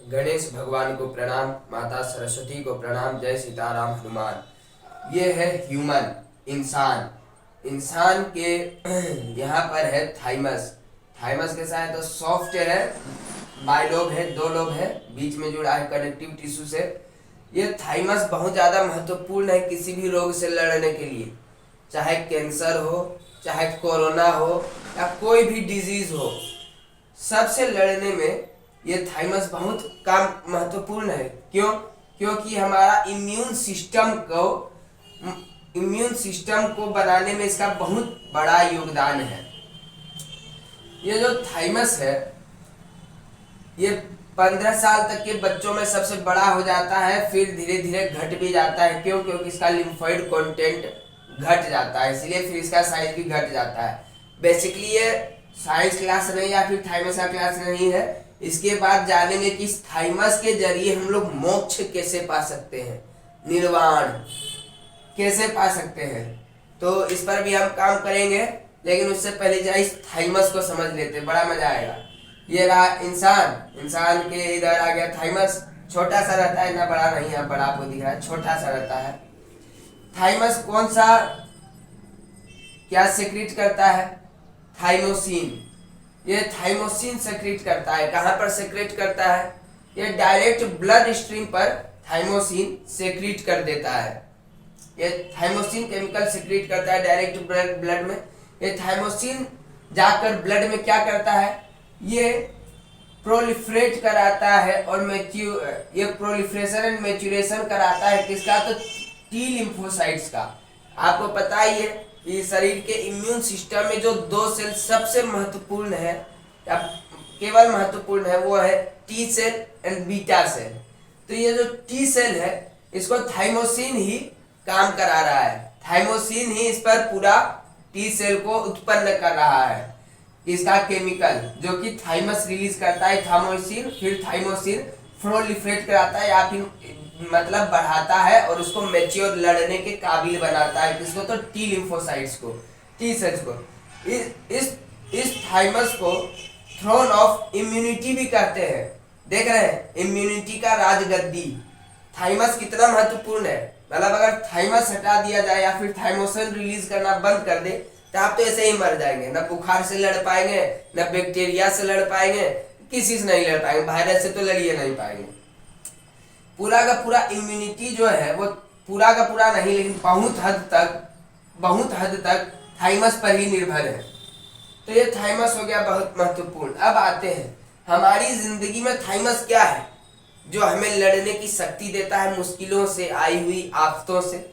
गणेश भगवान को प्रणाम, माता सरस्वती को प्रणाम, जय सीताराम हनुमान। ये है ह्यूमन, इंसान। इंसान के यहाँ पर है थाइमस। थाइमस कैसा है तो सॉफ्ट है, बाइलोब है, दो लोब है, बीच में जुड़ा है कनेक्टिव टिश्यू से। ये थाइमस बहुत ज़्यादा महत्वपूर्ण है किसी भी रोग से लड़ने के लिए, चाहे कैंसर हो, चाहे कोरोना हो या कोई भी डिजीज हो, सबसे लड़ने में ये थाइमस बहुत काम महत्वपूर्ण है। क्यों? क्योंकि हमारा इम्यून सिस्टम को बनाने में इसका बहुत बड़ा योगदान है। ये जो थाइमस है ये 15 साल तक के बच्चों में सबसे बड़ा हो जाता है, फिर धीरे धीरे घट भी जाता है। क्यों? क्योंकि इसका लिम्फोइड कंटेंट घट जाता है, इसलिए फिर इसका साइज भी घट जाता है। बेसिकली ये साइंस क्लास नहीं या फिर थाइमस का क्लास नहीं है। इसके बाद जानेंगे कि इस थाइमस के जरिए हम लोग मोक्ष कैसे पा सकते हैं, निर्वाण कैसे पा सकते हैं, तो इस पर भी हम काम करेंगे। लेकिन उससे पहले जाए इस थाइमस को समझ लेते, बड़ा मजा आएगा। ये रहा इंसान, इंसान के इधर आ गया थाइमस। छोटा सा रहता है, ना बड़ा नहीं है, बड़ा आपको दिख रहा है, छोटा सा रहता है। थाइमस कौन सा क्या सेक्रेट करता है? थाइमोसिन। ये थाइमोसिन सेक्रेट करता है। कहाँ पर सेक्रेट करता है? ये डायरेक्ट ब्लड स्ट्रीम पर थाइमोसिन सेक्रेट कर देता है। ये थाइमोसिन केमिकल सेक्रेट करता है डायरेक्ट ब्लड में। ये थाइमोसिन जाकर ब्लड में क्या करता है? ये प्रोलिफरेट कराता है और ये प्रोलिफरेशन एंड मैच्योरेशन कराता है किसका? तो टी लिम्फोसाइट्स का। आपको पता ही है कि शरीर के इम्यून सिस्टम में जो दो सेल सबसे महत्वपूर्ण है या केवल महत्वपूर्ण है वो है T cell and beta cell. तो ये जो टी सेल है इसको थाइमोसिन ही काम करा रहा है। थाइमोसिन ही इस पर पूरा टी सेल को उत्पन्न कर रहा है। इसका केमिकल जो कि थाइमस रिलीज करता है थाइमोसिन, फिर थाइमोसिन प्रोलिफरेट कराता है या फिर मतलब बढ़ाता है और उसको मैच्योर लड़ने के काबिल बनाता है। किसको? तो टी लिम्फोसाइट्स को, टी सेल्स को। इस थाइमस को थ्रोन ऑफ इम्यूनिटी भी कहते हैं। देख रहे हैं, इम्यूनिटी का राजगद्दी। थाइमस कितना महत्वपूर्ण है, मतलब अगर थाइमस हटा दिया जाए या फिर थाइमोसिन रिलीज करना बंद कर दे तो आप तो ऐसे ही मर जाएंगे। ना बुखार से लड़ पाएंगे, ना बैक्टीरिया से लड़ पाएंगे, किसी से नहीं लड़ पाएंगे, वायरस से तो लड़िए नहीं पाएंगे। पूरा का पूरा इम्यूनिटी जो है वो पूरा का पूरा नहीं, लेकिन बहुत हद तक थाइमस पर ही निर्भर है। तो ये थाइमस हो गया बहुत महत्वपूर्ण। अब आते हैं हमारी जिंदगी में थाइमस क्या है जो हमें लड़ने की शक्ति देता है मुश्किलों से, आई हुई आफतों से।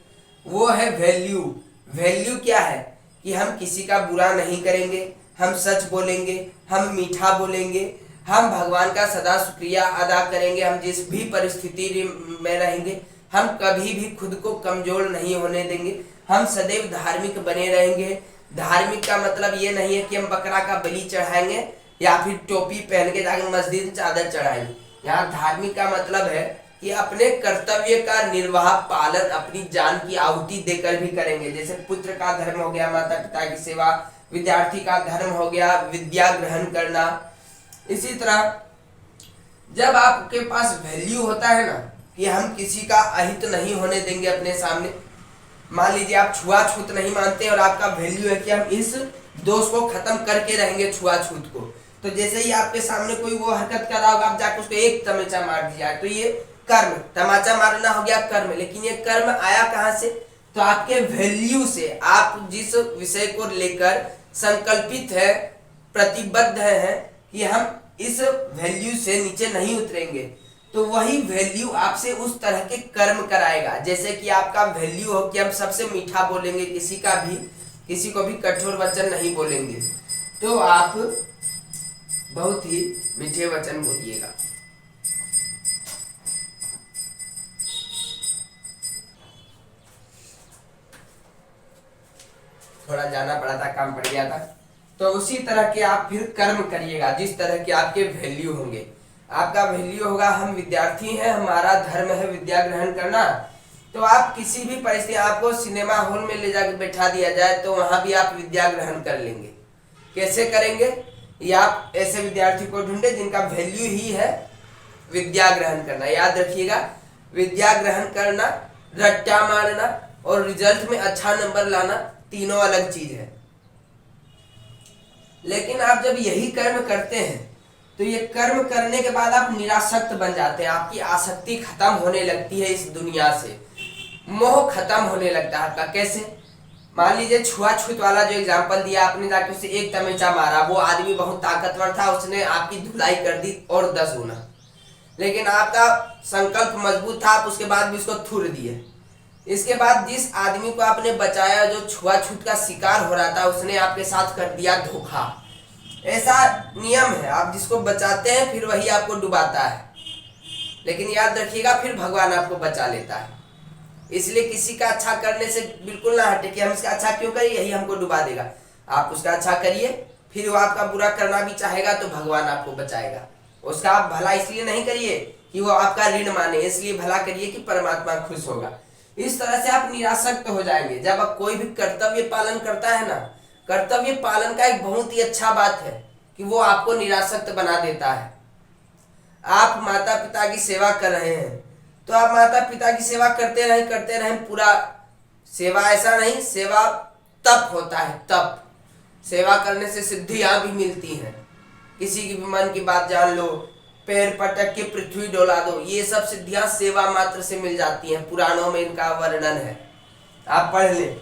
वो है वैल्यू। वैल्यू क्या है कि हम किसी का बुरा नहीं करेंगे, हम सच बोलेंगे, हम मीठा बोलेंगे, हम भगवान का सदा शुक्रिया अदा करेंगे, हम जिस भी परिस्थिति में रहेंगे हम कभी भी खुद को कमजोर नहीं होने देंगे, हम सदैव धार्मिक बने रहेंगे। धार्मिक का मतलब ये नहीं है कि हम बकरा का बलि चढ़ाएंगे या फिर टोपी पहन के जाकर मस्जिद चादर चढ़ाएंगे। यहाँ धार्मिक का मतलब है कि अपने कर्तव्य का निर्वाह पालन अपनी जान की आहुति देकर भी करेंगे। जैसे पुत्र का धर्म हो गया माता पिता की सेवा, विद्यार्थी का धर्म हो गया विद्या ग्रहण करना। इसी तरह जब आपके पास वैल्यू होता है ना कि हम किसी का अहित नहीं होने देंगे अपने सामने। मान लीजिए आप छुआछूत नहीं मानते और आपका वैल्यू है कि हम इस दोष को खत्म करके रहेंगे छुआछूत को, तो जैसे ही आपके सामने कोई वो हरकत कर रहा होगा आप जाकर उसको एक तमाचा मार दिया, तो ये कर्म, तमाचा मारना हो गया कर्म। लेकिन ये कर्म आया कहाँ से? तो आपके वैल्यू से। आप जिस विषय को लेकर संकल्पित है, प्रतिबद्ध है कि हम इस वैल्यू से नीचे नहीं उतरेंगे, तो वही वैल्यू आपसे उस तरह के कर्म कराएगा। जैसे कि आपका वैल्यू हो कि हम सबसे मीठा बोलेंगे, किसी को भी कठोर वचन नहीं बोलेंगे, तो आप बहुत ही मीठे वचन बोलिएगा। थोड़ा जाना पड़ा था, काम पड़ गया था। तो उसी तरह के आप फिर कर्म करिएगा जिस तरह के आपके वैल्यू होंगे। आपका वैल्यू होगा हम विद्यार्थी हैं, हमारा धर्म है विद्या ग्रहण करना, तो आप किसी भी परिस्थिति, आपको सिनेमा हॉल में ले जाकर बैठा दिया जाए तो वहां भी आप विद्या ग्रहण कर लेंगे। कैसे करेंगे? या आप ऐसे विद्यार्थी को ढूंढे जिनका वैल्यू ही है विद्या ग्रहण करना। याद रखिएगा, विद्या ग्रहण करना, रट्टा मारना और रिजल्ट में अच्छा नंबर लाना तीनों अलग चीज है। लेकिन आप जब यही कर्म करते हैं तो ये कर्म करने के बाद आप निरासक्त बन जाते हैं, आपकी आसक्ति खत्म होने लगती है इस दुनिया से, मोह खत्म होने लगता है आपका। कैसे? मान लीजिए छुआछूत वाला जो एग्जाम्पल दिया आपने, जाके उसे एक तमंचा मारा, वो आदमी बहुत ताकतवर था, उसने आपकी धुलाई कर दी और 10 गुना, लेकिन आपका संकल्प मजबूत था, आप उसके बाद भी उसको थूर दिए। इसके बाद जिस आदमी को आपने बचाया, जो छुआछूत का शिकार हो रहा था, उसने आपके साथ कर दिया धोखा। ऐसा नियम है, आप जिसको बचाते हैं फिर वही आपको डुबाता है। लेकिन याद रखिएगा, फिर भगवान आपको बचा लेता है। इसलिए किसी का अच्छा करने से बिल्कुल ना हटे कि हम इसका अच्छा क्यों करें, यही हमको डुबा देगा। आप उसका अच्छा करिए, फिर वो आपका बुरा करना भी चाहेगा तो भगवान आपको बचाएगा। उसका आप भला इसलिए नहीं करिए कि वो आपका ऋण माने, इसलिए भला करिए कि परमात्मा खुश होगा। इस तरह से आप निरासक्त हो जाएंगे। जब आप कोई भी कर्तव्य पालन करता है ना, कर्तव्य पालन का एक बहुत ही अच्छा बात है कि वो आपको निरासक्त बना देता है। आप माता पिता की सेवा कर रहे हैं तो आप माता पिता की सेवा करते रहें पूरा। सेवा ऐसा नहीं, सेवा तप होता है, तप। सेवा करने से सिद्धियां भी मिलती हैं। किसी की भी मन की बात जान लो, पैर पटक के पृथ्वी डोला दो, ये सब सिद्धियां सेवा मात्र से मिल जाती हैं। पुराणों में इनका वर्णन है, आप पढ़ लें।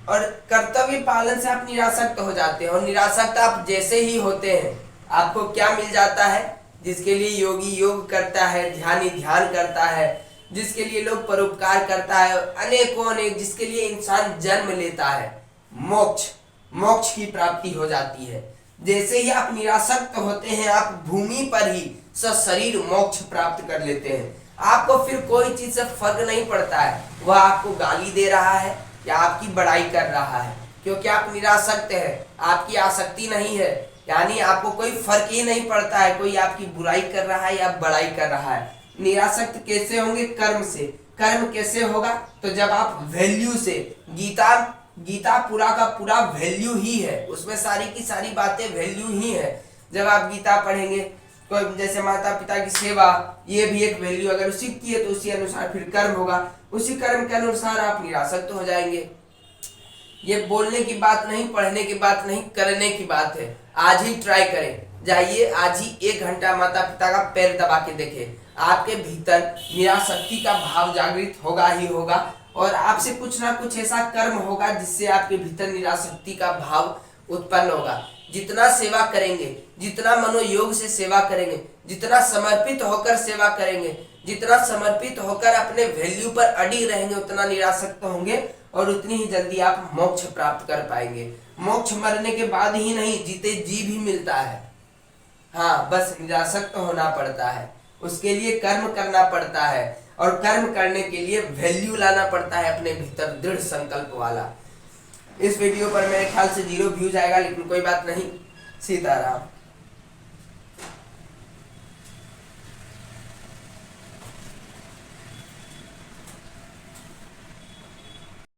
और कर्तव्य पालन से आप निरासक्त हो जाते हैं, और निरासक्त आप जैसे ही होते हैं आपको क्या मिल जाता है? जिसके लिए योगी योग करता है, ध्यानी ध्यान करता है, जिसके लिए लोग परोपकार करता है, अनेकों अनेक, जिसके लिए इंसान जन्म लेता है, मोक्ष, मोक्ष की प्राप्ति हो जाती है। जैसे ही आप निरासक्त होते हैं, आप भूमि पर ही सशरीर मोक्ष प्राप्त कर लेते हैं। आपको फिर कोई चीज से फर्क नहीं पड़ता है, वह आपको गाली दे रहा है या आपकी बड़ाई कर रहा है, क्योंकि आप निरासक्त है, आपकी आसक्ति नहीं है। यानी आपको कोई फर्क ही नहीं पड़ता है, कोई आपकी बुराई कर रहा है या बड़ाई कर रहा है। निरासक्त कैसे होंगे? कर्म से। कर्म कैसे होगा? तो जब आप वैल्यू से, गीता पूरा का पूरा वैल्यू ही है, उसमें सारी की सारी बातें वैल्यू ही है। जब आप गीता पढ़ेंगे, कोई जैसे माता पिता की सेवा, ये भी एक वैल्यू, अगर उसी की है तो उसी अनुसार फिर कर्म होगा, उसी कर्म के अनुसार आप निरासक्त हो जाएंगे। ये बोलने की बात नहीं, पढ़ने की बात नहीं, करने की बात है। आज ही ट्राई करें, जाइए आज ही 1 घंटा माता पिता का पैर दबा के देखें, आपके भीतर निरासक्ति का भाव जागृत होगा ही होगा, और आपसे कुछ ना कुछ ऐसा कर्म होगा जिससे आपके भीतर निरासक्ति का भाव उत्पन्न होगा। जितना सेवा करेंगे, जितना मनोयोग से सेवा करेंगे, जितना समर्पित होकर सेवा करेंगे, जितना समर्पित होकर अपने वैल्यू पर अड़ी रहेंगे, उतना निरासक्त होंगे और उतनी ही जल्दी आप मोक्ष प्राप्त कर पाएंगे। मोक्ष मरने के बाद ही नहीं, जीते जी भी मिलता है। हाँ, बस निरासक्त होना पड़ता है, उसके लिए कर्म करना पड़ता है, और कर्म करने के लिए वैल्यू लाना पड़ता है अपने भीतर, दृढ़ संकल्प वाला। इस वीडियो पर मेरे ख्याल से 0 व्यूज आएगा, लेकिन कोई बात नहीं। सीताराम।